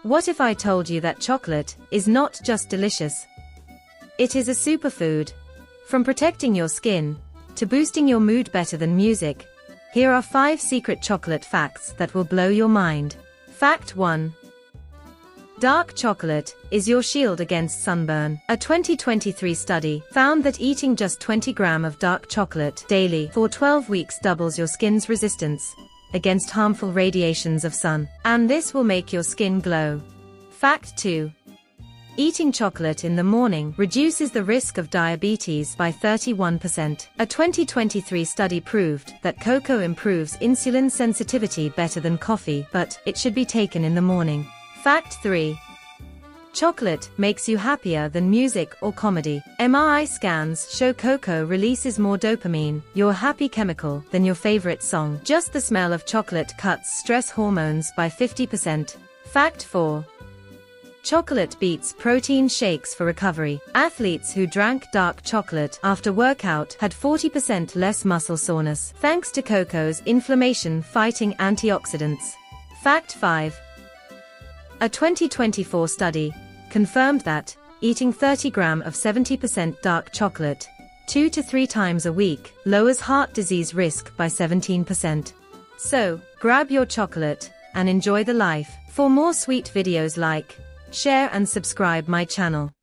What if I told you that chocolate is not just delicious? It is a superfood. From protecting your skin to boosting your mood better than music, here are 5 secret chocolate facts that will blow your mind. Fact 1. Dark chocolate is your shield against sunburn. A 2023 study found that eating just 20 grams of dark chocolate daily for 12 weeks doubles your skin's resistance against harmful radiations of sun, and this will make your skin glow. Fact 2. Eating chocolate in the morning reduces the risk of diabetes by 31%. A 2023 study proved that cocoa improves insulin sensitivity better than coffee, but it should be taken in the morning. Fact 3. Chocolate makes you happier than music or comedy. MRI scans show cocoa releases more dopamine, your happy chemical, than your favorite song. Just the smell of chocolate cuts stress hormones by 50%. Fact 4. Chocolate beats protein shakes for recovery. Athletes who drank dark chocolate after workout had 40% less muscle soreness, thanks to cocoa's inflammation-fighting antioxidants. Fact 5. A 2024 study confirmed that eating 30 grams of 70% dark chocolate 2 to 3 times a week lowers heart disease risk by 17%. So, grab your chocolate and enjoy the life. For more sweet videos, like, share and subscribe my channel.